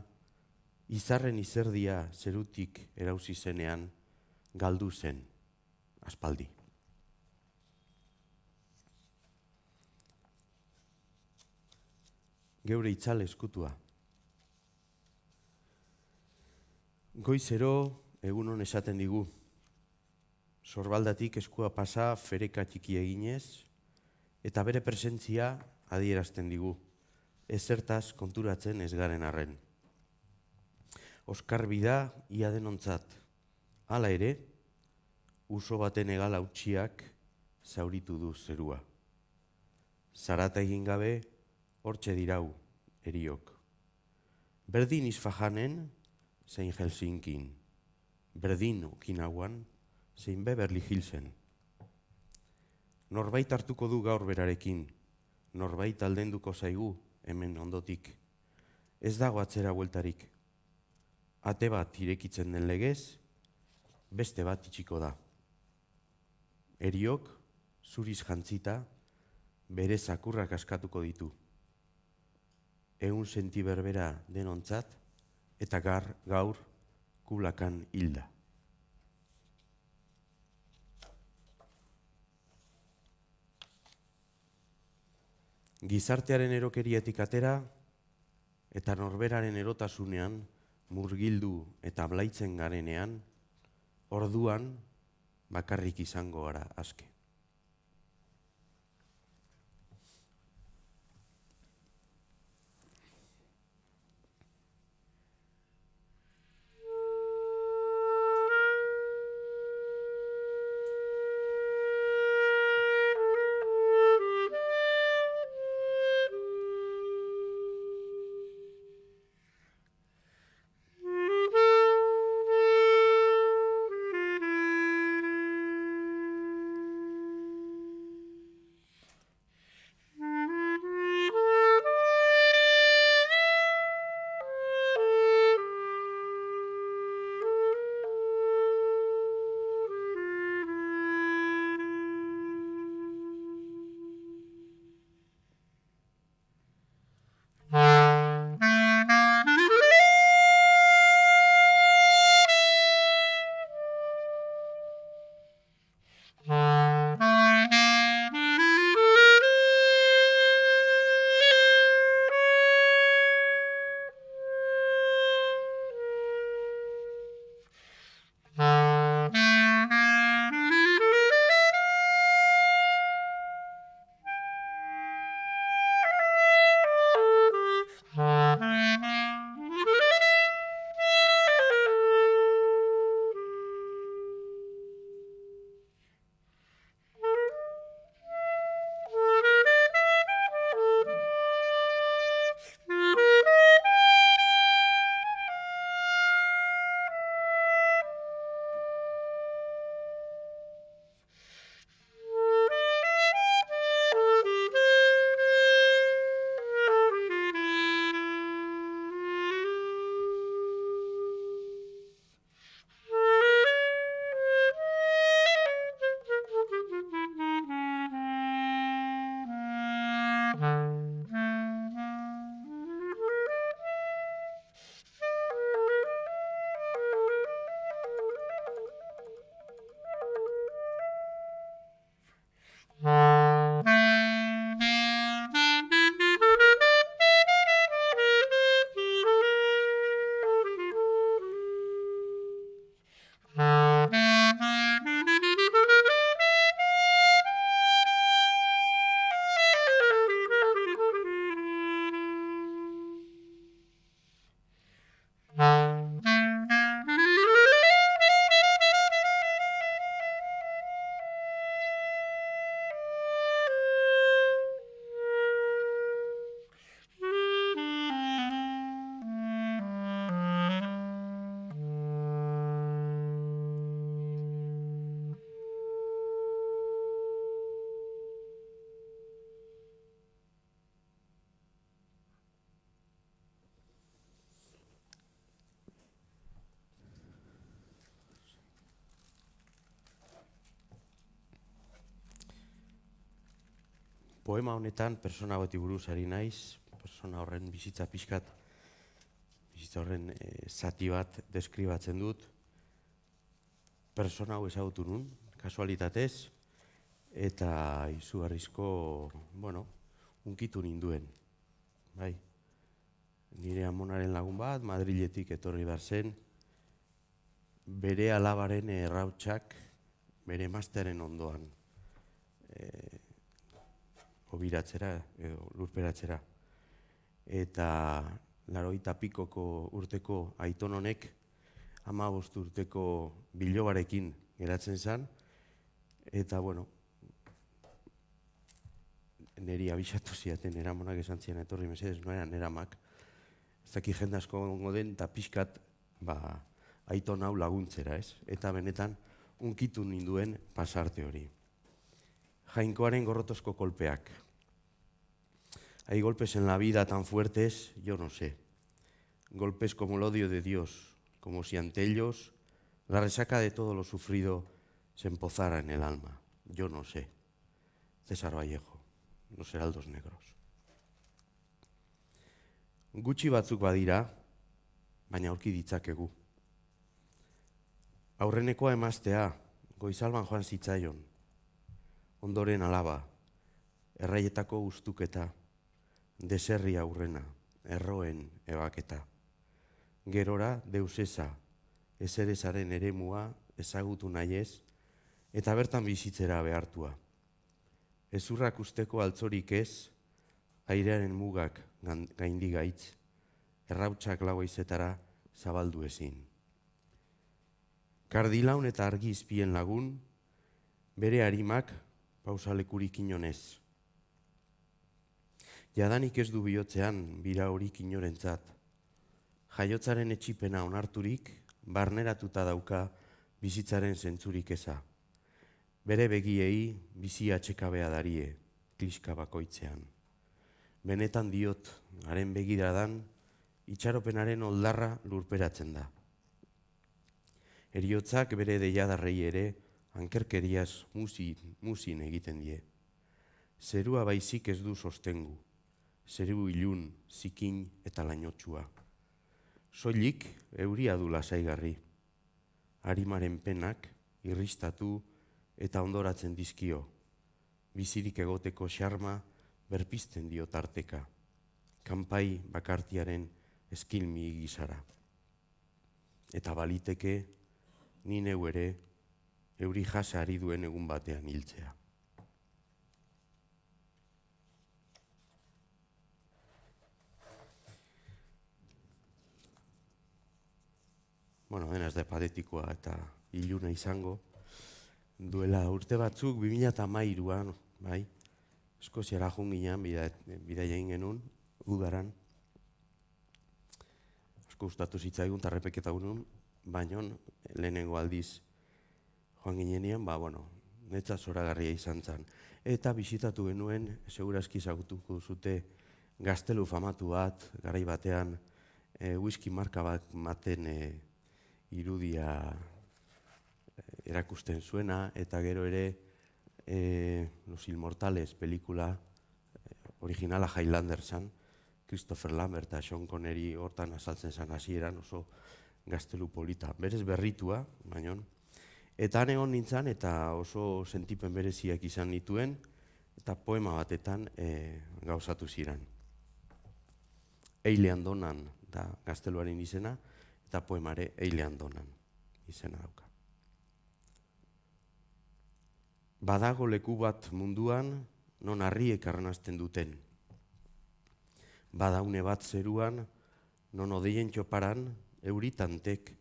izarren izerdia zerutik erauzi zenean galdu zen aspaldi. Geure itzal eskutua. Goizero egunon esaten digu. Sorbaldatik eskua pasa fereka txiki eginez, eta bere presentzia adierazten digu, ezertaz konturatzen ez garen arren. Oskar bida ia denontzat, hala ere, uso baten egal hautsiak zauritu du zerua. Zarata egin gabe, hortxe dirau, eriok. Berdin Isfahanen, zein Helsinkin, berdin Okinauan, zein Beverly Hillsen. Norbait hartuko du gaur berarekin, norbait aldenduko zaigu hemen ondotik. Ez dago atzera bueltarik. Ate bat irekitzen den legez, beste bat itxiko da. Eriok, zuriz jantzita, bere zakurrak askatuko ditu. 100 senti berbera denontzat, eta gaur kulakan hilda. Gizartearen erokeriatik atera, eta norberaren erotasunean, murgildu eta blaitzen garenean, orduan bakarrik izango gara aske. poema honetan persona bati buruz ari naiz, persona horren bizitza pixkat, bizitza horren zati bat deskribatzen dut. Persona hau ezagutu nun, kasualitatez, eta izugarrizko, unkitu ninduen. Bai, nire amonaren lagun bat, Madriletik etorri behar zen, bere alabaren errautsak, bere emaztearen ondoan hobiratzera edo lurperatzera. Eta 80 pikoko urteko aiton honek 15 urteko bilobarekin geratzen zen, eta niri abisatu ziaten eramonak esan zian etorri mesedez, noean eramak. Ez daki jende asko gongo den, eta pixkat aiton hau laguntzera, ez? Eta benetan, unkitu ninduen pasarte hori. Jainkoaren gorrotozko kolpeak. Hay golpes en la vida tan fuertes, yo no sé. Golpes como el odio de Dios, como si ante ellos la resaca de todo lo sufrido se empozara en el alma. Yo no sé. César Vallejo, Los Heraldos Negros. Gutxi batzuk badira, baina aurki ditzakegu. Aurrenekoa emaztea, Goizalban joan zitzaion. Ondoren alaba, erraietako ustuketa, deserri aurrena, erroen ebaketa. Gerora deusesa, ezerezaren eremua ezagutu nahiez, eta bertan bizitzera behartua. Ezurrak usteko altzorik ez, airearen mugak gaindi gaitz, errautsak lauaizetara zabaldu ezin. Kardilaun eta argi izpien lagun, bere harimak pausalekurik inonez. Jadanik ez du bihotzean bira horik inorentzat. Jaiotzaren etxipena onarturik, barneratuta dauka bizitzaren zentzurik eza. Bere begiei bizi atxekabea darie, kliska bakoitzean. Benetan diot, haren begiradan, itxaropenaren oldarra lurperatzen da. Heriotzak bere deiadarrei ere, ankerkeriaz musin egiten die. Zerua baizik ez du sostengu, zeru ilun, zikin eta lainotsua. Soilik euria du lasaigarri. Arimaren penak, irristatu eta ondoratzen dizkio. Bizirik egoteko xarma berpizten dio tarteka. Kanpai bakartiaren eskilmi gizara. Eta baliteke, ni neu ere, euri jasa ari duen egun batean hiltzea. Dena ez da patetikoa eta iluna izango. Duela urte batzuk, 2013an, bai, Eskoziara joan ginen, bidaia egin genuen, udaran. Asko gustatu zitzaigun, tarrepeketa genuen, baina lehenengo aldiz joan ginenean, netzat zoragarria izan zen. Eta bisitatu genuen, segurazki ezagutuko zute, gaztelu famatu bat, garai batean, whisky marka bat maten irudia erakusten zuena, eta gero ere Los Inmortales pelikula originala Highlander zen, Christopher Lambert eta Sean Connery hortan azaltzen zen hasieran, oso gaztelu polita, berez berritua, baina. Eta han egon nintzen eta oso sentipen bereziak izan nituen, eta poema batetan gauzatu ziren. Eile Andonan da gazteluaren izena, eta poemare Eile Andonan izena dauka. Badago leku bat munduan, non harriek arnasten duten. Badaune bat zeruan, non odeien txoparan, euritantek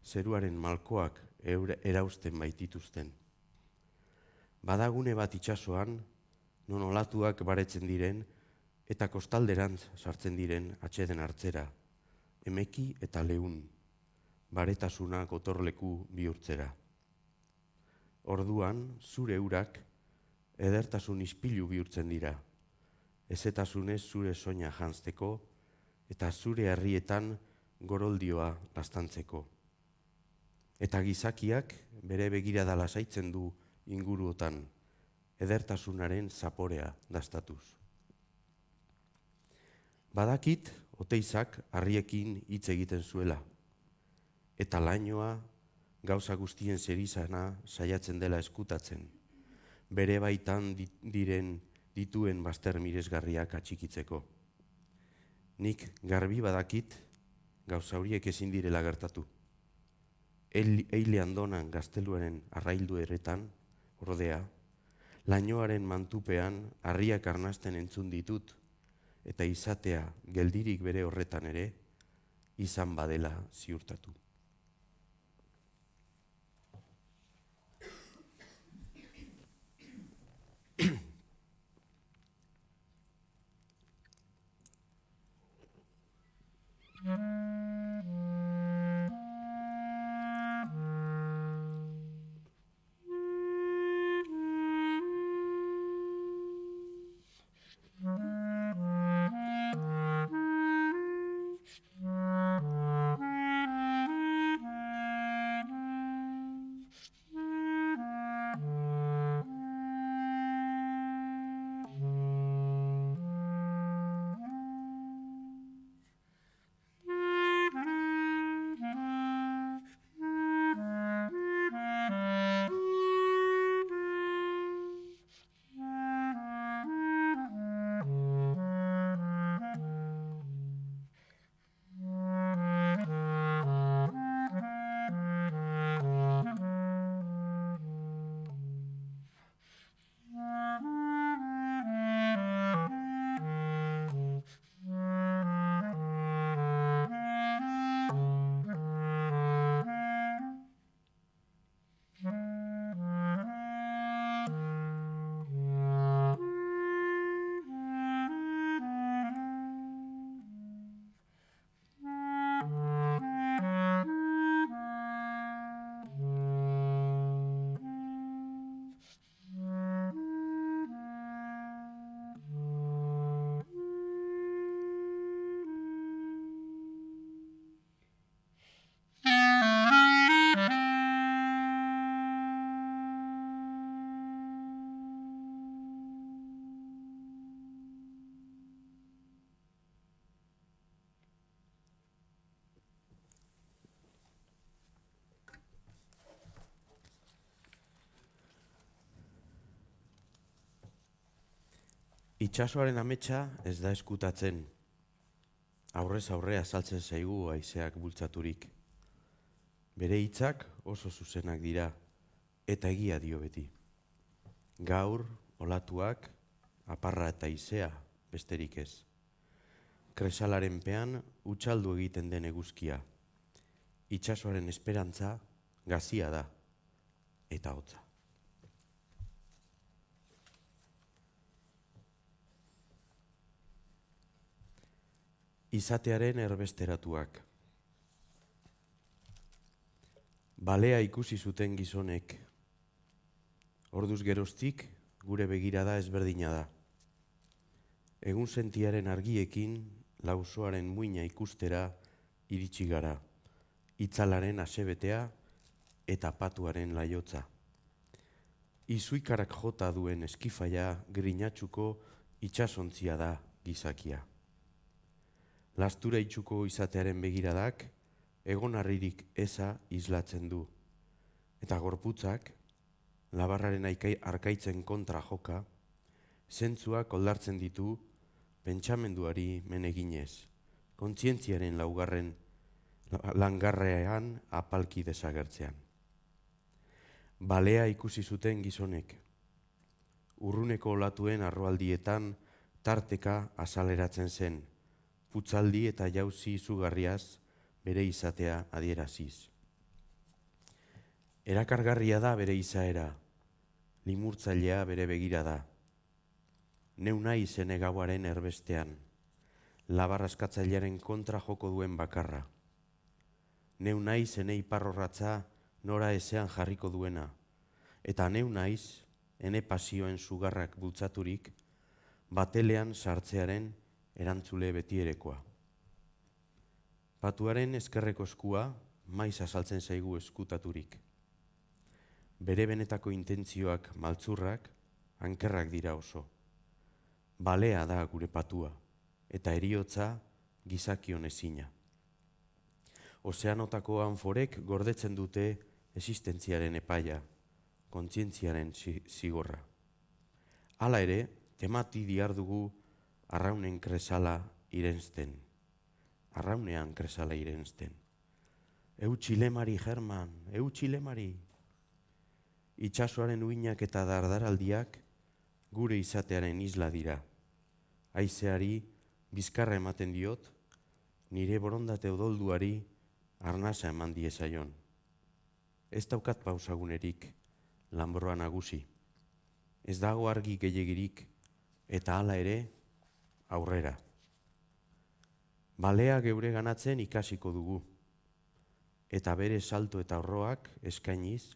zeruaren malkoak erausten baitituzten. Badagune bat itsasoan, non olatuak baretzen diren, eta kostalderantz sartzen diren atxeden hartzera, emeki eta leun, baretasuna gotorleku bihurtzera. Orduan, zure urak, edertasun ispilu bihurtzen dira, ezetasunez zure soina janzteko, eta zure herrietan goroldioa lastantzeko. Eta gizakiak bere begirada lasaitzen du inguruotan, edertasunaren zaporea dastatuz. Badakit Oteizak harriekin hitz egiten zuela, eta lainoa gauza guztien zerizana saiatzen dela eskutatzen, bere baitan dituen bazter miresgarriak atxikitzeko. Nik garbi badakit gauza horiek ezin direla gertatu. Eile Andonan gazteluaren arraildu erretan, ordea, lainoaren mantupean harriak arnasten entzun ditut, eta izatea geldirik bere horretan ere, izan badela ziurtatu. Itsasoaren ametsa ez da eskutatzen, aurrez aurre azaltzen zaigu haizeak bultzaturik. Bere hitzak oso zuzenak dira, eta egia dio beti. Gaur, olatuak, aparra eta haizea, besterik ez. Kresalaren pean utxaldu egiten den eguzkia. Itsasoaren esperantza gazia da, eta hotza. Izatearen erbesteratuak. Balea ikusi zuten gizonek. Orduz geroztik gure begirada ezberdina da. Egun sentiaren argiekin lausoaren muina ikustera iritsi gara. Itzalaren asebetea eta patuaren laiotza. Izuikarak jota duen eskifaia grinatxuko itsasontzia da gizakia. Lastura itxuko izatearen begiradak, egon harririk eza islatzen du. Eta gorputzak, labarraren arkaitzen kontra joka, zentzuak oldartzen ditu pentsamenduari meneginez, kontzientziaren laugarren langarrean apalki desagertzean. Balea ikusi zuten gizonek. Urruneko olatuen arroaldietan tarteka azaleratzen zen, putzaldi eta jauzi izugarriaz bere izatea adieraziz. Erakargarria da bere izaera, limurtzailea bere begirada. Neu nahi zene gauaren erbestean, labarraskatzailearen kontra joko duen bakarra. Neu nahi zene iparrorratza nora ezean jarriko duena, eta neu naiz, ene pasioen sugarrak bultzaturik, batelean sartzearen erantzule betierekoa. Patuaren ezkerreko eskua maiz azaltzen zaigu eskutaturik. Bere benetako intentzioak maltzurrak ankerrak dira oso. Balea da gure patua, eta heriotza gizakion ezina. Ozeanotako anforek gordetzen dute existentziaren epaia, kontzientziaren zigorra. Hala ere, temati diardugu arraunen kresala irensten. Arraunean kresala irensten. Eutxilemari, German, eutxilemari. Itxasoaren uinak eta dardaraldiak gure izatearen isla dira. Haizeari bizkarra ematen diot, nire borondate odolduari arnasa eman diezaion. Ez daukat pausagunerik, Lanbroa nagusi. Ez dago argi gehiagirik, eta hala ere, aurrera. Balea geure ganatzen ikasiko dugu, eta bere salto eta horroak eskainiz,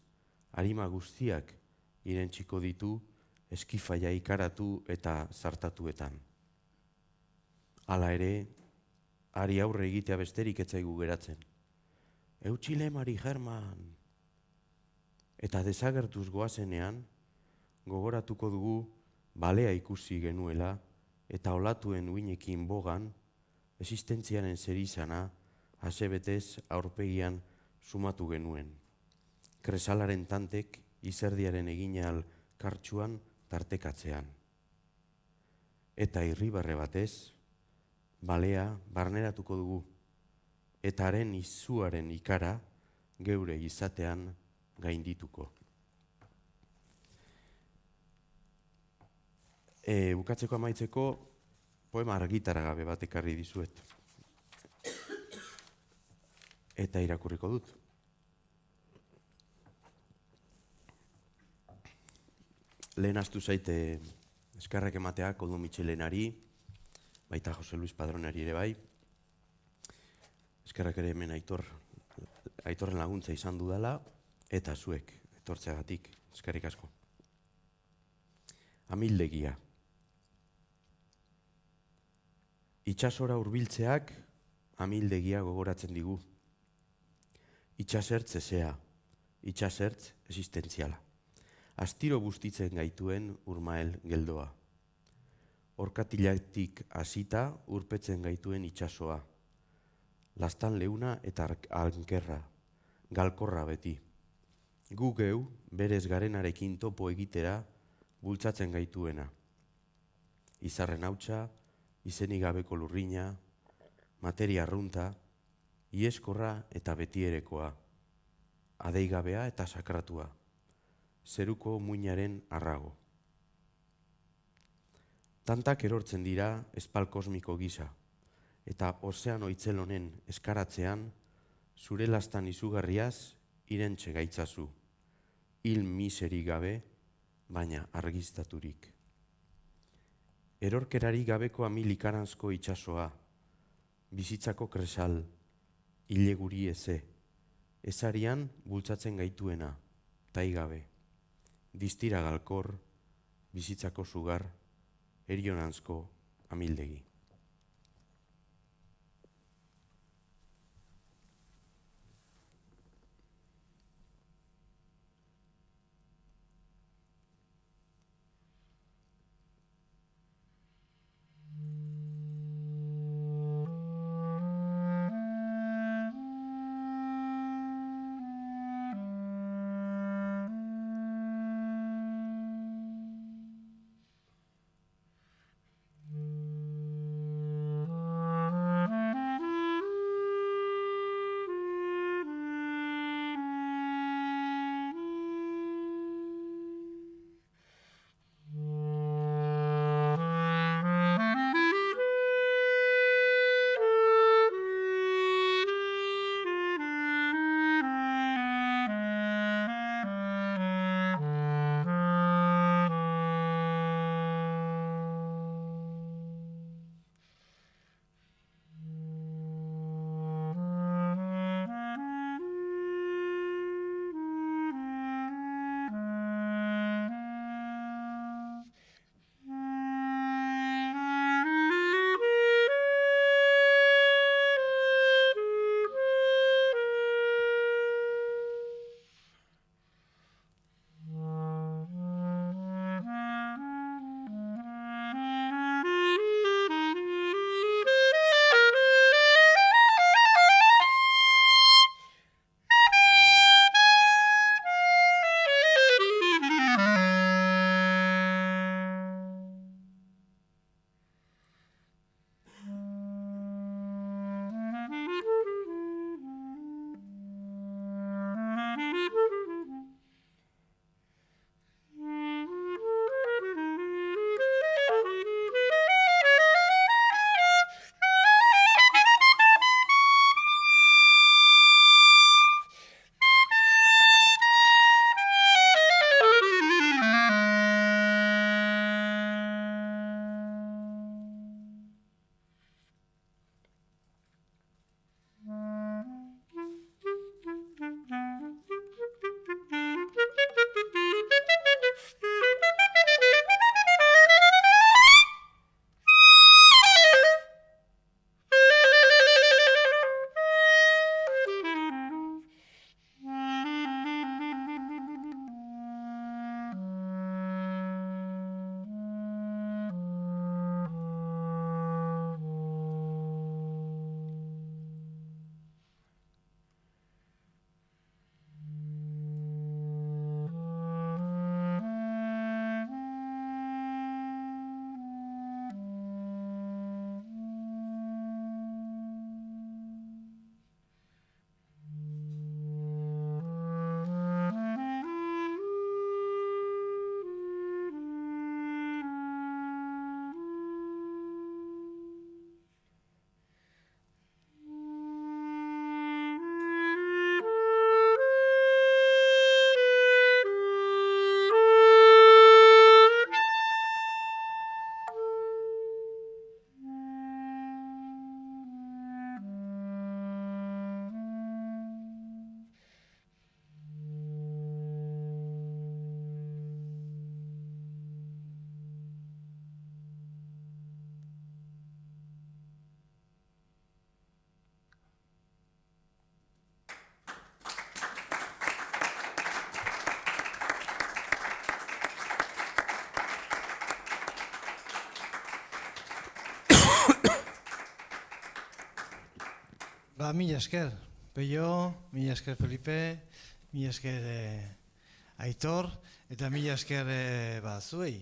arima guztiak irentsiko ditu eskifaia ikaratu eta zartatuetan. Hala ere, ari aurre egitea besterik etzaigu geratzen. Eutxilemari, German! Eta desagertuz goazenean, gogoratuko dugu balea ikusi genuela eta olatuen uinekin bogan, existentziaren zerizana asebetez aurpegian sumatu genuen. Kresalaren tantek izerdiaren eginal kartsuan tartekatzean. Eta irribarre batez, balea barneratuko dugu, eta haren izuaren ikara geure izatean gaindituko. Bukatzeko amaitzeko, poema argitaragabe bat ekarri dizuet. Eta irakurriko dut. Lehen astu zaite eskarrak ematea Koldo Mitxelenari, baita Jose Luis Padronari ere bai. Eskarrak ere hemen Aitorren laguntza izan dudala, eta zuek etortzeagatik, eskerrik asko. Amildegia. Itxasora hurbiltzeak amildegia gogoratzen digu. Itxasertz ezea, itxasertz existentziala. Astiro bustitzen gaituen Urmael geldoa. Orkatilatik hasita urpetzen gaituen itxasoa. Lastan leuna eta ankerra, galkorra beti. Gu geu, berez garenarekin topo egitera, bultzatzen gaituena. Izarren hautsa, izenik gabeko lurrina, materia arrunta, ieskorra eta betierekoa, adeigabea eta sakratua, zeruko muinaren arrago. Tantak erortzen dira espal kosmiko gisa, eta ozeano itzel honen eskaratzean, zure lastan izugarriaz irentxe gaitzazu, hil miserik gabe, baina argiztaturik. Erorkerari gabeko amilikaranzko itxasoa, bizitzako kresal, hile guri eze, ezarian bultzatzen gaituena, taigabe, distira galkor, bizitzako sugar, erionanzko amildegi. mila esker, Peio, mila esker Felipe, mila esker Aitor, eta mila esker zuei,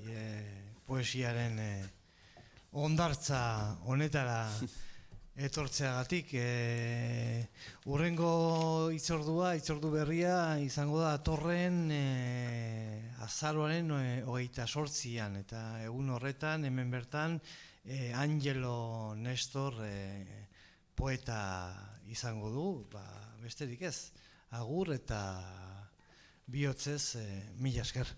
poesiaren ondartza honetara etortzeagatik. Urrengo hitzordu berria izango da datorren azaroaren 28an, eta egun horretan, hemen bertan, Angelo Nestor poeta izango du, besterik ez, agur eta bihotzez mila esker.